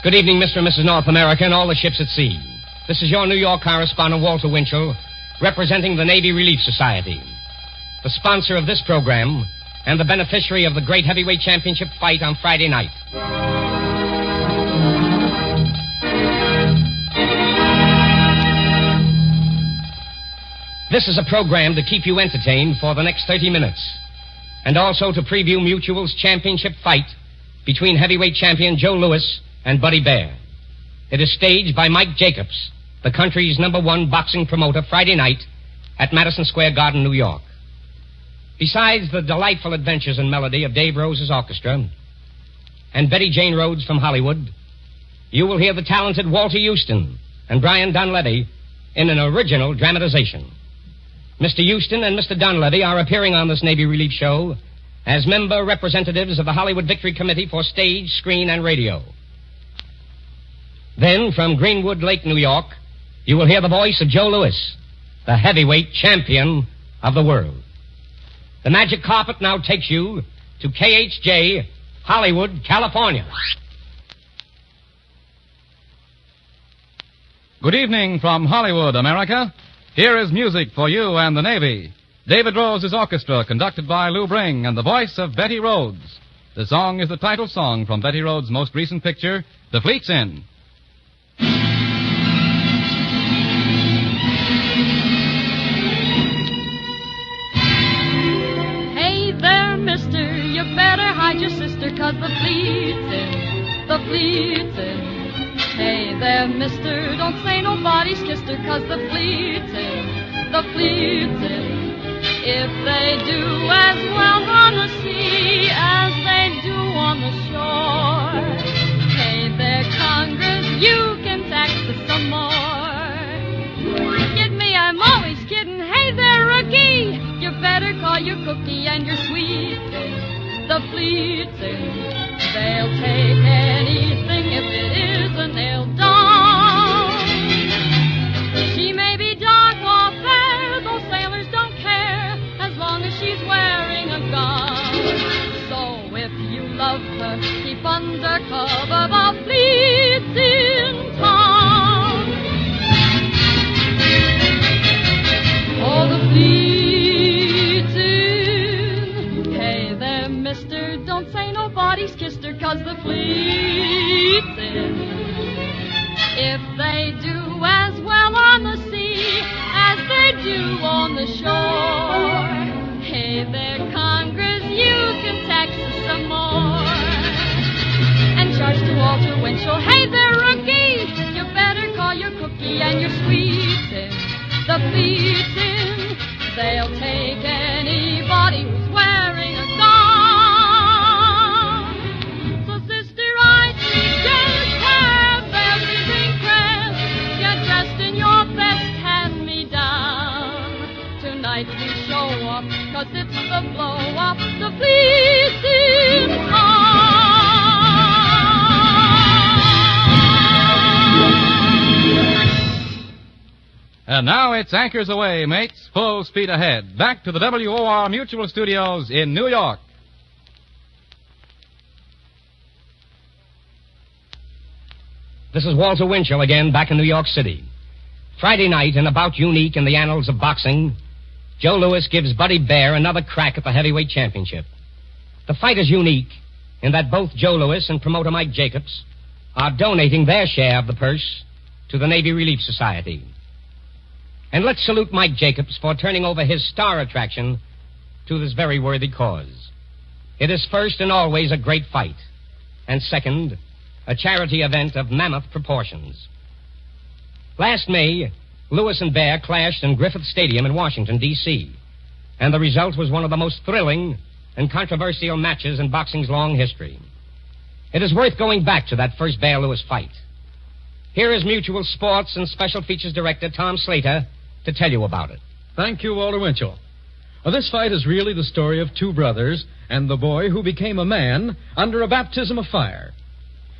Good evening, Mr. and Mrs. North America and all the ships at sea. This is your New York correspondent, Walter Winchell, representing the Navy Relief Society. The sponsor of this program and the beneficiary of the great heavyweight championship fight on Friday night. This is a program to keep you entertained for the next 30 minutes, and also to preview Mutual's championship fight between heavyweight champion Joe Louis and Buddy Bear. It is staged by Mike Jacobs, the country's #1 boxing promoter, Friday night at Madison Square Garden, New York. Besides the delightful adventures and melody of Dave Rose's orchestra and Betty Jane Rhodes from Hollywood, you will hear the talented Walter Houston and Brian Donlevy in an original dramatization. Mr. Houston and Mr. Donlevy are appearing on this Navy Relief show as member representatives of the Hollywood Victory Committee for Stage, Screen, and Radio. Then, from Greenwood Lake, New York, you will hear the voice of Joe Louis, the heavyweight champion of the world. The magic carpet now takes you to KHJ, Hollywood, California. Good evening from Hollywood, America. Here is music for you and the Navy. David Rose's orchestra, conducted by Lou Bring, and the voice of Betty Rhodes. The song is the title song from Betty Rhodes' most recent picture, The Fleet's In. Hey there, mister, you better hide your sister, 'cause the fleet's in, the fleet's in. Hey there, mister, don't say nobody's kissed her, 'cause the fleet's in, the fleet's in. If they do as well on the sea as they do on the shore, hey there, Congress, you can tax us some more. Kid me, I'm always kidding. Hey there, rookie, you better call your cookie and your sweet thing. The fleet's in. They'll take anything if it is a nailed down. She may be dark or fair, those sailors don't care, as long as she's wearing a gown. So if you love her, keep under cover, the fleet's in town. Oh, the fleet's in. Hey there, mister, don't say nobody's kissed her, 'cause the fleet's in. If they do as well on the sea as they do on the shore, hey there, Congress, you can tax us some more. And charge to Walter Winchell. Hey there, rookie, you better call your cookie and your sweets in. The fleet's in. They'll take anybody who's wearing a gown. So, sister, I suggest have everything pressed. Get dressed in your best hand-me-down. Tonight we show up, 'cause it's the blow-up. The fleet's in town. And now it's anchors away, mates. Full speed ahead. Back to the WOR Mutual Studios in New York. This is Walter Winchell again, back in New York City. Friday night, and about unique in the annals of boxing, Joe Louis gives Buddy Bear another crack at the heavyweight championship. The fight is unique in that both Joe Louis and promoter Mike Jacobs are donating their share of the purse to the Navy Relief Society. And let's salute Mike Jacobs for turning over his star attraction to this very worthy cause. It is first and always a great fight, and second, a charity event of mammoth proportions. Last May, Louis and Bear clashed in Griffith Stadium in Washington, D.C., and the result was one of the most thrilling and controversial matches in boxing's long history. It is worth going back to that first Bear-Louis fight. Here is Mutual Sports and Special Features Director Tom Slater to tell you about it. Thank you, Walter Winchell. This fight is really the story of two brothers and the boy who became a man under a baptism of fire.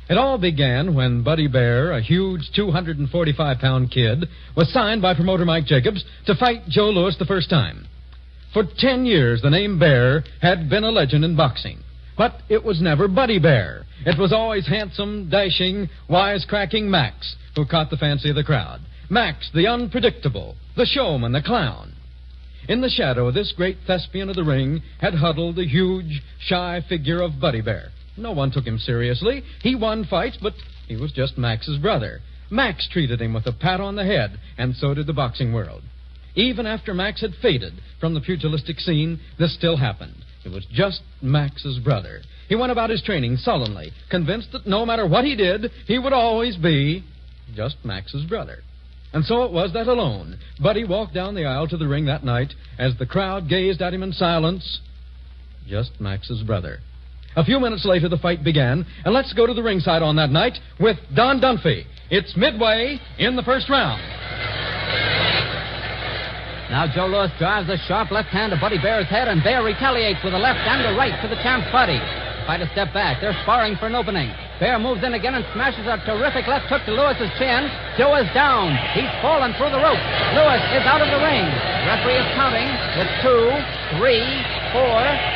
It all began when Buddy Bear, a huge 245-pound kid, was signed by promoter Mike Jacobs to fight Joe Louis the first time. For 10 years, the name Bear had been a legend in boxing. But it was never Buddy Bear. It was always handsome, dashing, wisecracking Max who caught the fancy of the crowd. Max, the unpredictable, the showman, the clown. In the shadow, this great thespian of the ring had huddled the huge, shy figure of Buddy Bear. No one took him seriously. He won fights, but he was just Max's brother. Max treated him with a pat on the head, and so did the boxing world. Even after Max had faded from the pugilistic scene, this still happened. It was just Max's brother. He went about his training sullenly, convinced that no matter what he did, he would always be just Max's brother. And so it was that alone, Buddy walked down the aisle to the ring that night as the crowd gazed at him in silence. Just Max's brother. A few minutes later, the fight began, and let's go to the ringside on that night with Don Dunphy. It's midway in the first round. Now Joe Louis drives a sharp left hand to Buddy Bear's head, and Bear retaliates with a left and a right to the champ's body. Fight a step back. They're sparring for an opening. Bear moves in again and smashes a terrific left hook to Lewis's chin. Joe is down. He's fallen through the ropes. Lewis is out of the ring. Referee is counting. It's 2, 3, 4.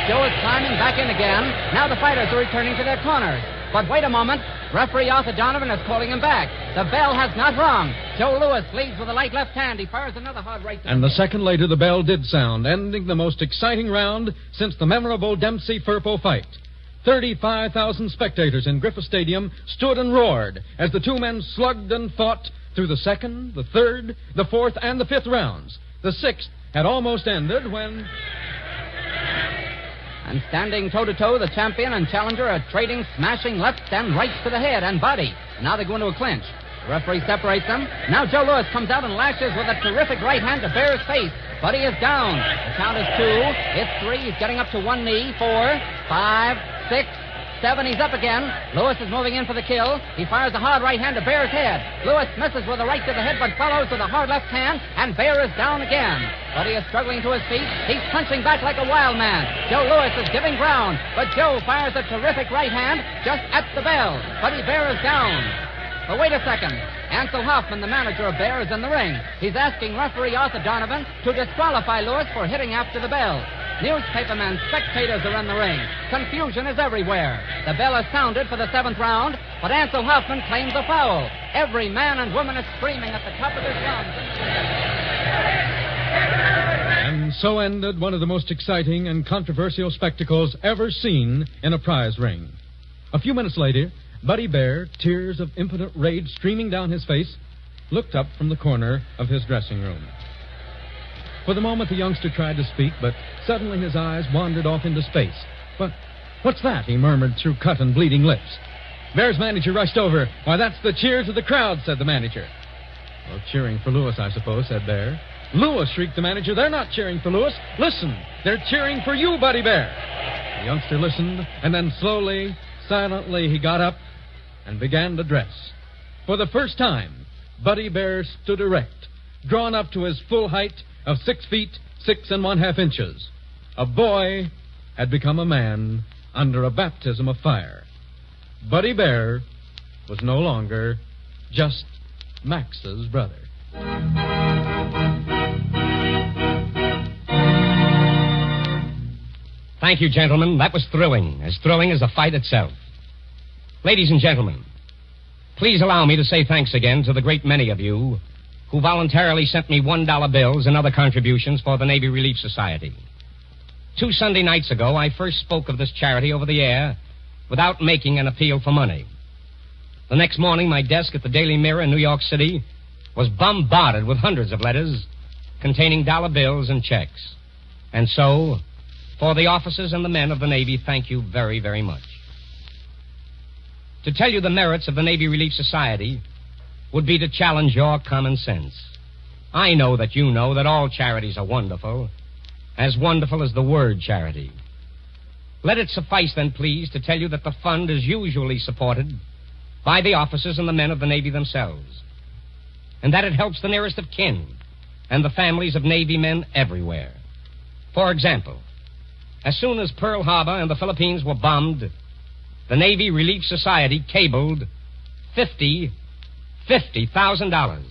Joe is climbing back in again. Now the fighters are returning to their corners. But wait a moment. Referee Arthur Donovan is calling him back. The bell has not rung. Joe Louis leads with a light left hand. He fires another hard right. And a second later, the bell did sound, ending the most exciting round since the memorable Dempsey-Firpo fight. 35,000 spectators in Griffith Stadium stood and roared as the two men slugged and fought through the second, the third, the fourth, and the fifth rounds. The sixth had almost ended when... And standing toe-to-toe, the champion and challenger are trading smashing lefts and rights to the head and body. Now they go into a clinch. The referee separates them. Now Joe Louis comes out and lashes with a terrific right hand to Bear's face. Buddy is down. The count is 2. It's 3. He's getting up to one knee. 4, 5, 6, 7. He's up again. Louis is moving in for the kill. He fires a hard right hand to Bear's head. Louis misses with a right to the head, but follows with a hard left hand, and Bear is down again. Buddy is struggling to his feet. He's punching back like a wild man. Joe Louis is giving ground, but Joe fires a terrific right hand just at the bell. Buddy Bear is down. But wait a second. Ansel Hoffman, the manager of Bear, is in the ring. He's asking referee Arthur Donovan to disqualify Louis for hitting after the bell. Newspapermen, spectators are in the ring. Confusion is everywhere. The bell is sounded for the 7th round, but Ansel Hoffman claims a foul. Every man and woman is screaming at the top of their lungs. And so ended one of the most exciting and controversial spectacles ever seen in a prize ring. A few minutes later, Buddy Bear, tears of impotent rage streaming down his face, looked up from the corner of his dressing room. For the moment, the youngster tried to speak, but suddenly his eyes wandered off into space. What's that? He murmured through cut and bleeding lips. Bear's manager rushed over. Why, that's the cheers of the crowd, said the manager. Well, cheering for Louis, I suppose, said Bear. Louis, shrieked the manager. They're not cheering for Louis. Listen, they're cheering for you, Buddy Bear. The youngster listened, and then slowly, silently, he got up and began to dress. For the first time, Buddy Bear stood erect, drawn up to his full height of 6 feet, 6 1/2 inches. A boy had become a man under a baptism of fire. Buddy Bear was no longer just Max's brother. Thank you, gentlemen. That was thrilling as the fight itself. Ladies and gentlemen, please allow me to say thanks again to the great many of you who voluntarily sent me $1 bills and other contributions for the Navy Relief Society. 2 Sunday nights ago, I first spoke of this charity over the air without making an appeal for money. The next morning, my desk at the Daily Mirror in New York City was bombarded with hundreds of letters containing dollar bills and checks. And so, for the officers and the men of the Navy, thank you very, very much. To tell you the merits of the Navy Relief Society would be to challenge your common sense. I know that you know that all charities are wonderful as the word charity. Let it suffice, then, please, to tell you that the fund is usually supported by the officers and the men of the Navy themselves, and that it helps the nearest of kin and the families of Navy men everywhere. For example, as soon as Pearl Harbor and the Philippines were bombed, the Navy Relief Society cabled $50,000.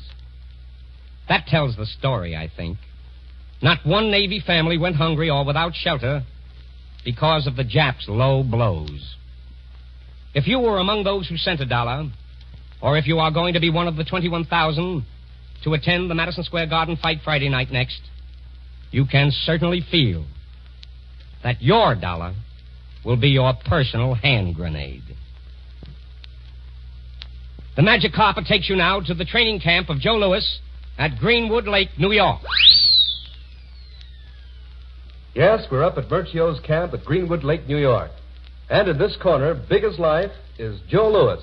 That tells the story, I think. Not one Navy family went hungry or without shelter because of the Japs' low blows. If you were among those who sent $1, or if you are going to be one of the 21,000 to attend the Madison Square Garden fight Friday night next, you can certainly feel that your dollar will be your personal hand grenade. The Magic Carpet takes you now to the training camp of Joe Louis at Greenwood Lake, New York. Yes, we're up at Berchio's camp at Greenwood Lake, New York. And in this corner, big as life, is Joe Louis,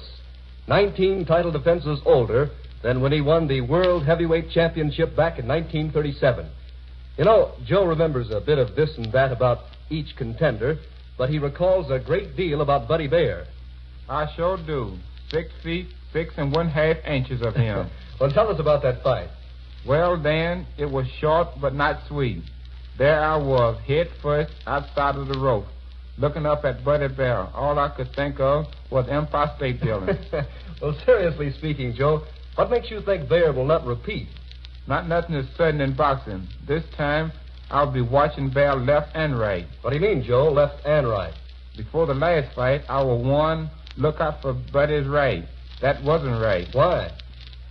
19 title defenses older than when he won the World Heavyweight Championship back in 1937. You know, Joe remembers a bit of this and that about each contender, but he recalls a great deal about Buddy Baer. I sure do. 6 feet, 6 1/2 inches of him. Well, tell us about that fight. Well, Dan, it was short but not sweet. There I was, head first, outside of the rope, looking up at Buddy Baer. All I could think of was Empire State Building. Well, seriously speaking, Joe, what makes you think Baer will not repeat? Not nothing is certain in boxing. This time, I'll be watching Baer left and right. What do you mean, Joe, left and right? Before the last fight, I was warned, look out for Buddy's right. That wasn't right. Why?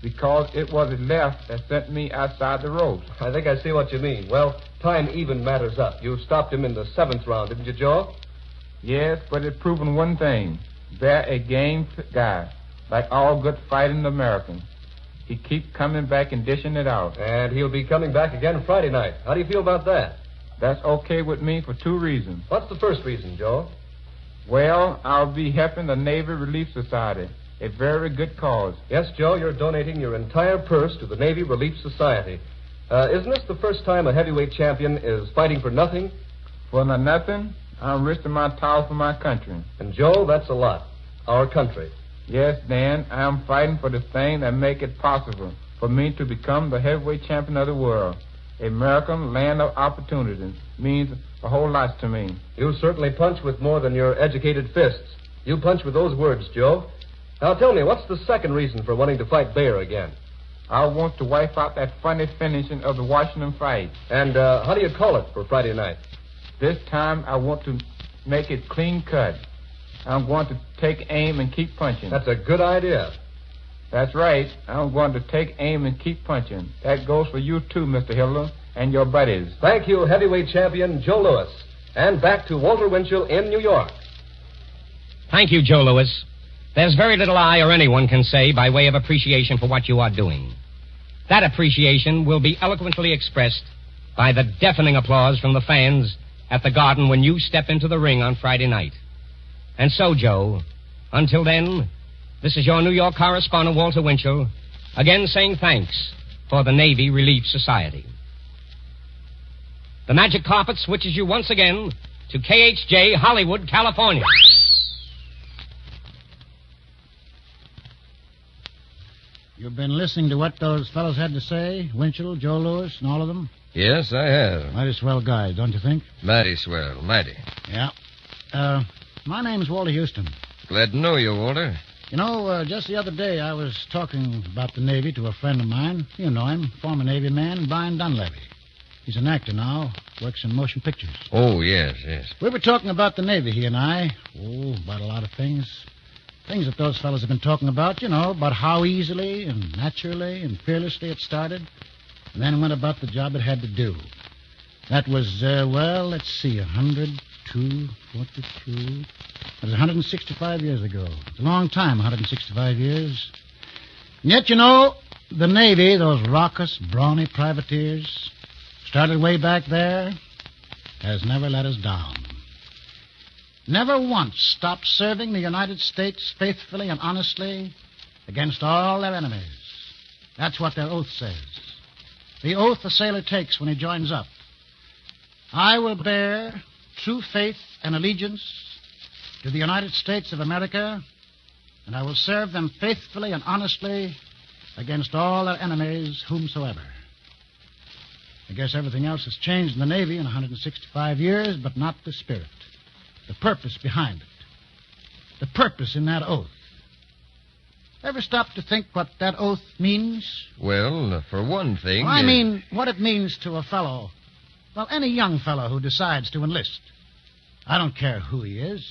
Because it was his left that sent me outside the ropes. I think I see what you mean. Well, time even matters up. You stopped him in the 7th round, didn't you, Joe? Yes, but it's proven one thing. Baer a game guy, like all good fighting Americans. He keeps coming back and dishing it out. And he'll be coming back again Friday night. How do you feel about that? That's okay with me for 2 reasons. What's the first reason, Joe? Well, I'll be helping the Navy Relief Society, a very good cause. Yes, Joe, you're donating your entire purse to the Navy Relief Society. Isn't this the first time a heavyweight champion is fighting for nothing? For nothing, I'm risking my towel for my country. And, Joe, that's a lot. Our country. Yes, Dan, I'm fighting for the thing that make it possible for me to become the heavyweight champion of the world. American land of opportunity means a whole lot to me. You certainly punch with more than your educated fists. You punch with those words, Joe. Now tell me, what's the second reason for wanting to fight Baer again? I want to wipe out that funny finishing of the Washington fight. And how do you call it for Friday night? This time I want to make it clean cut. I'm going to take aim and keep punching. That's a good idea. That's right. I'm going to take aim and keep punching. That goes for you, too, Mr. Hitler, and your buddies. Thank you, heavyweight champion Joe Louis. And back to Walter Winchell in New York. Thank you, Joe Louis. There's very little I or anyone can say by way of appreciation for what you are doing. That appreciation will be eloquently expressed by the deafening applause from the fans at the Garden when you step into the ring on Friday night. And so, Joe, until then, this is your New York correspondent, Walter Winchell, again saying thanks for the Navy Relief Society. The Magic Carpet switches you once again to KHJ, Hollywood, California. You've been listening to what those fellows had to say, Winchell, Joe Louis, and all of them? Yes, I have. Mighty swell guys, don't you think? Mighty swell, mighty. Yeah. My name's Walter Houston. Glad to know you, Walter. You know, just the other day I was talking about the Navy to a friend of mine. You know him, former Navy man, Brian Dunleavy. He's an actor now, works in motion pictures. Oh, yes, yes. We were talking about the Navy, he and I. Oh, about a lot of things. Things that those fellows have been talking about, you know, about how easily and naturally and fearlessly it started, and then went about the job it had to do. That was, let's see, 102, 42. That was 165 years ago. It's a long time, 165 years. And yet, you know, the Navy, those raucous, brawny privateers, started way back there, has never let us down. Never once stopped serving the United States faithfully and honestly against all their enemies. That's what their oath says. The oath a sailor takes when he joins up. I will bear true faith and allegiance to the United States of America, and I will serve them faithfully and honestly against all their enemies whomsoever. I guess everything else has changed in the Navy in 165 years, but not the spirit. The purpose behind it. The purpose in that oath. Ever stop to think what that oath means? Well, for one thing... Well, I mean what it means to a fellow, well, any young fellow who decides to enlist. I don't care who he is.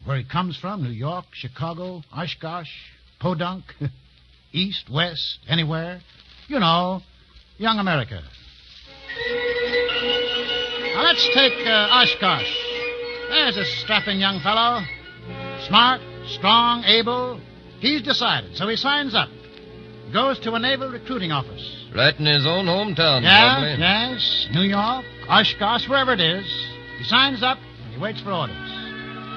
Where he comes from, New York, Chicago, Oshkosh, Podunk, East, West, anywhere. You know, young America. Now, let's take Oshkosh. There's a strapping young fellow. Smart, strong, able. He's decided, so he signs up. Goes to a naval recruiting office. Right in his own hometown, Yeah, probably. yes. New York, Oshkosh, wherever it is. He signs up and he waits for orders.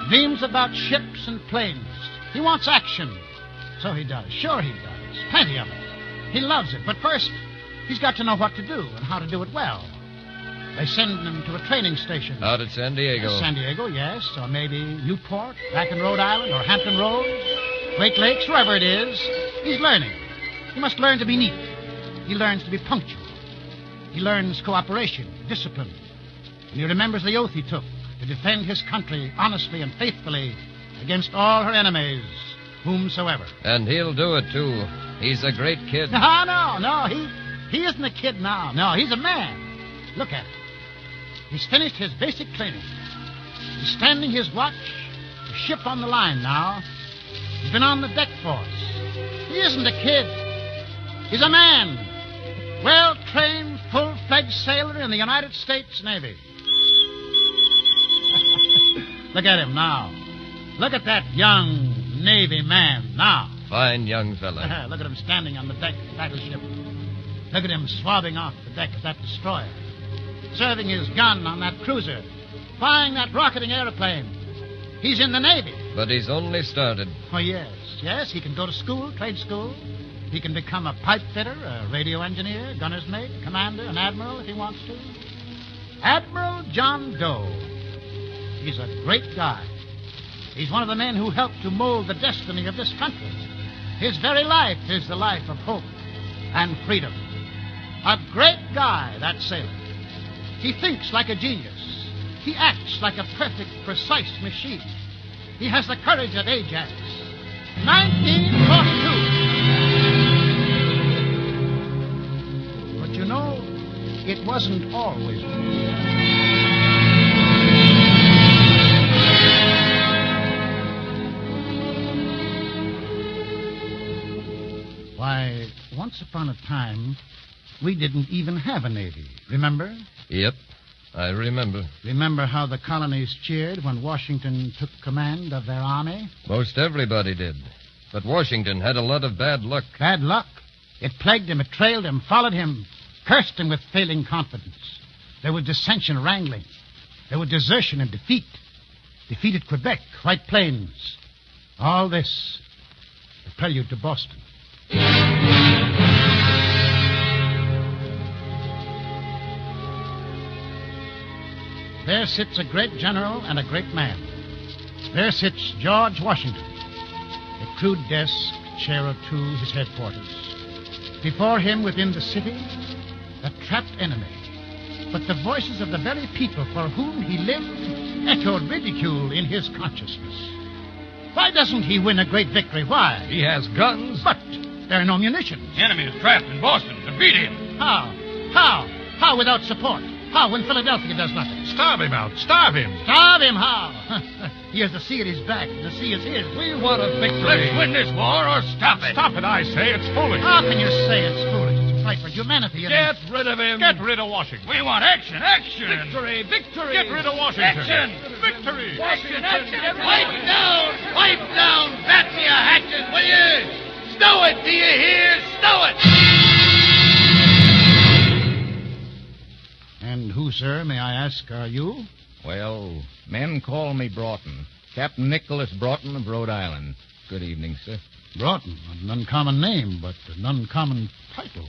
Dreams about ships and planes. He wants action. So he does. Sure he does. Plenty of it. He loves it. But first, he's got to know what to do and how to do it well. They send him to a training station. Out at San Diego. San Diego, yes. Or maybe Newport, back in Rhode Island, or Hampton Roads, Great Lakes, wherever it is. He's learning. He must learn to be neat. He learns to be punctual. He learns cooperation, discipline. And he remembers the oath he took to defend his country honestly and faithfully against all her enemies, whomsoever. And he'll do it, too. He's a great kid. No. He isn't a kid now. No, he's a man. Look at him. He's finished his basic training. He's standing his watch, the ship on the line now. He's been on the deck force. He isn't a kid. He's a man. Well-trained, full-fledged sailor in the United States Navy. Look at him now. Look at that young Navy man now. Fine young fella. Look at him standing on the deck of the battleship. Look at him swabbing off the deck of that destroyer. Serving his gun on that cruiser. Flying that rocketing airplane. He's in the Navy. But he's only started. Oh, yes. Yes, he can go to school, trade school. He can become a pipe fitter, a radio engineer, gunner's mate, commander, an admiral if he wants to. Admiral John Doe. He's a great guy. He's one of the men who helped to mold the destiny of this country. His very life is the life of hope and freedom. A great guy, that sailor. He thinks like a genius. He acts like a perfect, precise machine. He has the courage of Ajax. 1942. But you know, it wasn't always. Why, once upon a time, we didn't even have a navy. Remember? Yep, I remember. Remember how the colonies cheered when Washington took command of their army? Most everybody did. But Washington had a lot of bad luck. Bad luck. It plagued him, it trailed him, followed him, cursed him with failing confidence. There was dissension, wrangling. There was desertion and defeat. Defeat at Quebec, White Plains. All this, the prelude to Boston. There sits a great general and a great man. There sits George Washington. A crude desk, chair or two, his headquarters. Before him, within the city, a trapped enemy. But the voices of the very people for whom he lived echoed ridicule in his consciousness. Why doesn't he win a great victory? Why? He has guns. But there are no munitions. The enemy is trapped in Boston. Defeat him. How? How without support? How when Philadelphia does nothing? Starve him out. Starve him. Starve him how? He has the sea at his back. The sea is his. We want a victory. Let's win this war or stop it. Stop it, I say. It's foolish. How can you say it's foolish? It's a fight for humanity. Get rid of him. Get rid of Washington. We want action. Action. Victory. Victory. Get rid of Washington. Action. Victory. Action. Wipe down. Wipe down. Batten your hatches, will you? Stow it. Do you hear? Stow it. And who, sir, may I ask, are you? Well, men call me Broughton. Captain Nicholas Broughton of Rhode Island. Good evening, sir. Broughton. An uncommon name, but an uncommon title.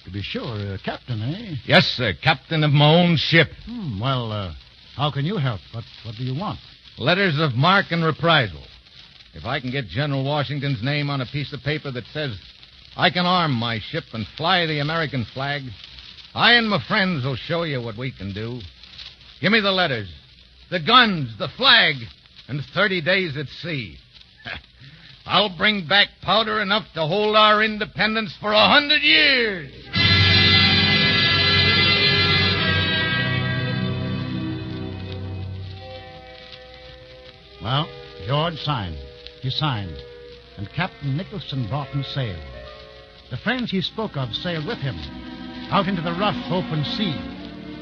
To be sure, captain, eh? Yes, sir. Captain of my own ship. Well, how can you help? What do you want? Letters of marque and reprisal. If I can get General Washington's name on a piece of paper that says I can arm my ship and fly the American flag, I and my friends will show you what we can do. Give me the letters, the guns, the flag, and 30 days at sea. I'll bring back powder enough to hold our independence for 100 years. Well, George signed. He signed. And Captain Nicholson Broughton sailed. The friends he spoke of sailed with him, out into the rough, open sea,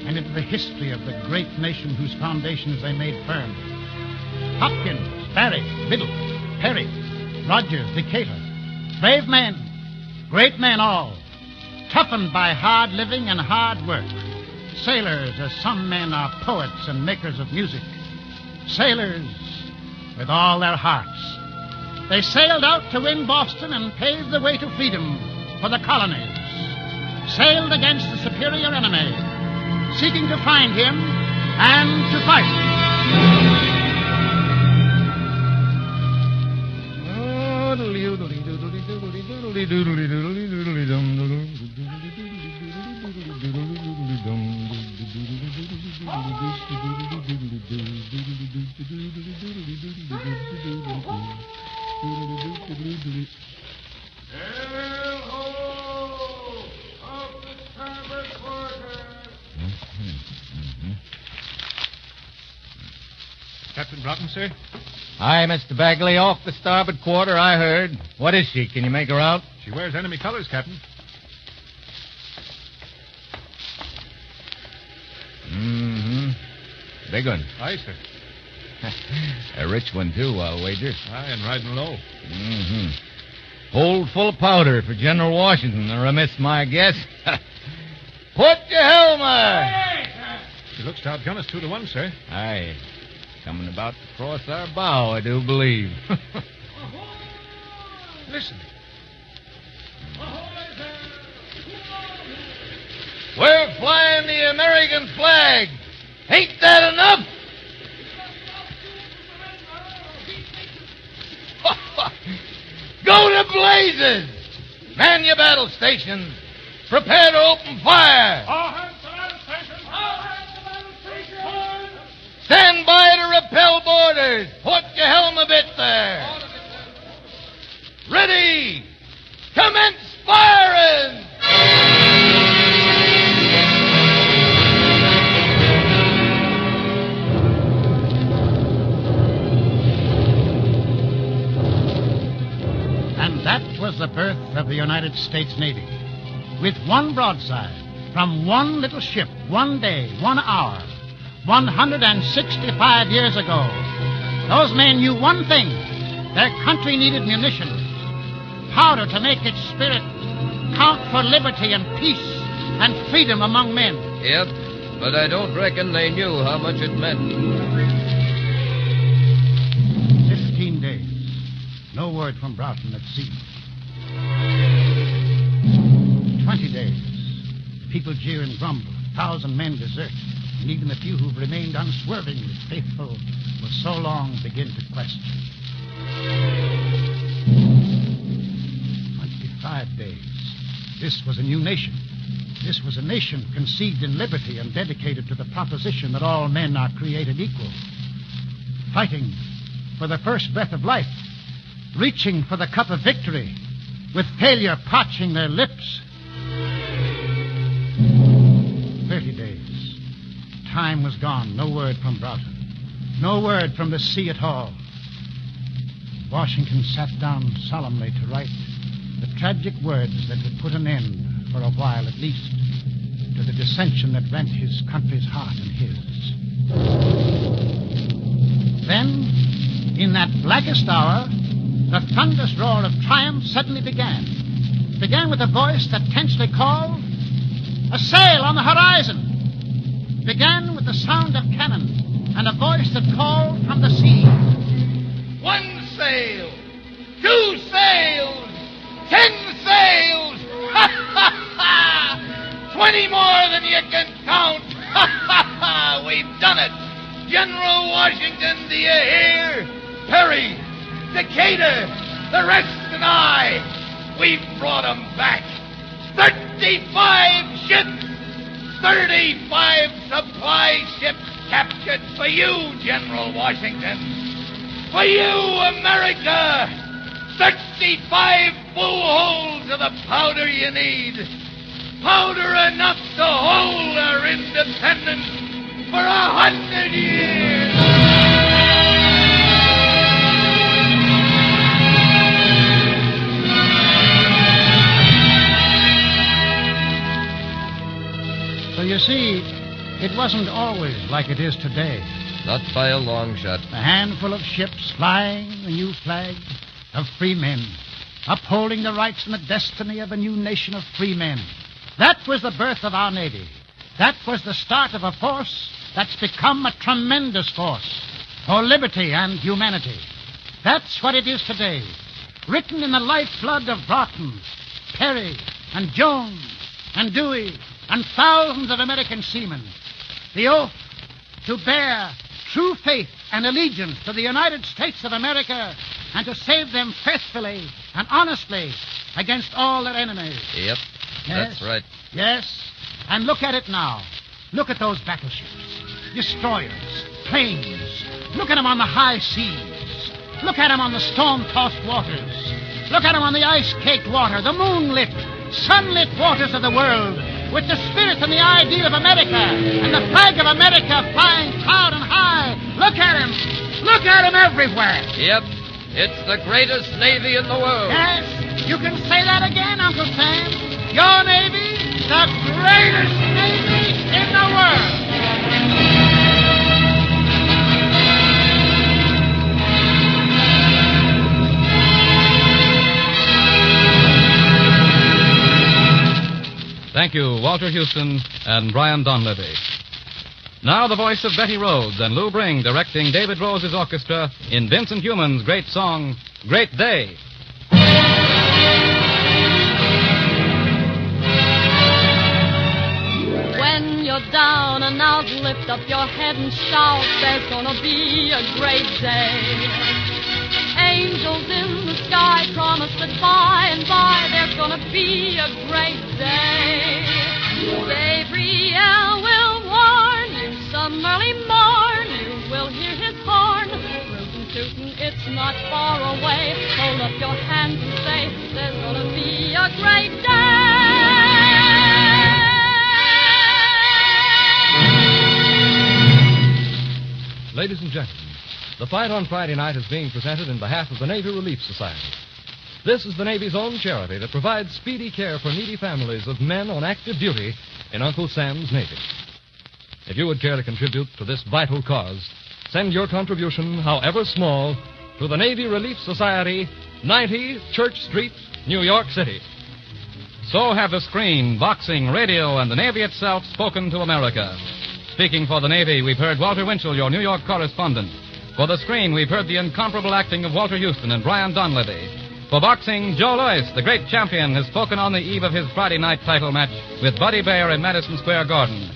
and into the history of the great nation whose foundations they made firm. Hopkins, Barry, Biddle, Perry, Rogers, Decatur. Brave men, great men all, toughened by hard living and hard work. Sailors, as some men are poets and makers of music. Sailors with all their hearts. They sailed out to win Boston and pave the way to freedom for the colonies. Sailed against the superior enemy, seeking to find him and to fight. Captain Broughton, sir? Aye, Mr. Bagley, off the starboard quarter, I heard. What is she? Can you make her out? She wears enemy colors, Captain. Mm-hmm. Big one. Aye, sir. A rich one, too, I'll wager. Aye, and riding low. Mm-hmm. Hold full of powder for General Washington, or miss my guess. Put your helmet! She looks to outgun us 2-1, sir. Aye. Coming about to cross our bow, I do believe. Listen. We're flying the American flag. Ain't that enough? Go to blazes! Man your battle stations. Prepare to open fire. All hands to battle stations! All hands to battle stations! Stand by to repel boarders. Put your helm a bit there. Ready. Commence firing. And that was the birth of the United States Navy. With one broadside, from one little ship, one day, 1 hour, 165 years ago, those men knew one thing. Their country needed munitions, powder to make its spirit count for liberty and peace and freedom among men. Yep, but I don't reckon they knew how much it meant. 15 days. No word from Broughton at sea. 20 days. People jeer and grumble. 1,000 men desert. And even the few who've remained unswervingly faithful will so long begin to question. 25 days. This was a new nation. This was a nation conceived in liberty and dedicated to the proposition that all men are created equal. Fighting for the first breath of life. Reaching for the cup of victory, with failure parching their lips. 30 days. Time was gone. No word from Broughton. No word from the sea at all. Washington sat down solemnly to write the tragic words that would put an end, for a while at least, to the dissension that rent his country's heart and his. Then, in that blackest hour, the thunderous roar of triumph suddenly began. Began with a voice that tensely called, "A sail on the horizon!" Began with the sound of cannon and a voice that called from the sea. 1 sail, 2 sails, 10 sails, 20 more than you can count. We've done it. General Washington, do you hear? Perry, Decatur, the rest and I, we've brought 'em back. 35 ships, 35 supply ships captured for you, General Washington. For you, America. 35 full holes of the powder you need. Powder enough to hold our independence for 100 years. see, it wasn't always like it is today. Not by a long shot. A handful of ships flying a new flag of free men, upholding the rights and the destiny of a new nation of free men. That was the birth of our Navy. That was the start of a force that's become a tremendous force for liberty and humanity. That's what it is today, written in the lifeblood of Broughton, Perry, and Jones, and Dewey, and thousands of American seamen. The oath to bear true faith and allegiance to the United States of America and to save them faithfully and honestly against all their enemies. Yep, that's right. Yes, and look at it now. Look at those battleships, destroyers, planes. Look at them on the high seas. Look at them on the storm-tossed waters. Look at them on the ice-caked water, the moonlit, sunlit waters of the world, with the spirit and the ideal of America and the flag of America flying proud and high. Look at him. Look at him everywhere. Yep, it's the greatest Navy in the world. Yes, you can say that again, Uncle Sam. Your Navy, the greatest Navy in the world. Thank you, Walter Houston and Brian Donlevy. Now the voice of Betty Rhodes and Lou Bring directing David Rose's orchestra in Vincent Heuman's great song, Great Day. When you're down and out, lift up your head and shout, there's gonna be a great day. Angels in the sky promise that by and by there's gonna be a great day. Gabriel will warn you some early morn. You will hear his horn. Rootin' tootin', it's not far away. Hold up your hands and say, there's gonna be a great day. Ladies and gentlemen, the fight on Friday night is being presented in behalf of the Navy Relief Society. This is the Navy's own charity that provides speedy care for needy families of men on active duty in Uncle Sam's Navy. If you would care to contribute to this vital cause, send your contribution, however small, to the Navy Relief Society, 90 Church Street, New York City. So have the screen, boxing, radio, and the Navy itself spoken to America. Speaking for the Navy, we've heard Walter Winchell, your New York correspondent. For the screen, we've heard the incomparable acting of Walter Houston and Brian Donlevy. For boxing, Joe Louis, the great champion, has spoken on the eve of his Friday night title match with Buddy Baer in Madison Square Garden.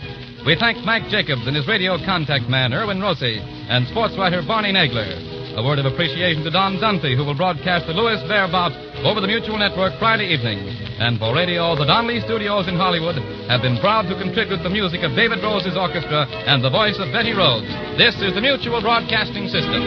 We thank Mike Jacobs and his radio contact man, Erwin Rossi, and sports writer Barney Nagler. A word of appreciation to Don Dunphy, who will broadcast the Louis Baer bout over the Mutual Network Friday evening. And for radio, the Don Lee Studios in Hollywood have been proud to contribute the music of David Rose's orchestra and the voice of Betty Rhodes. This is the Mutual Broadcasting System.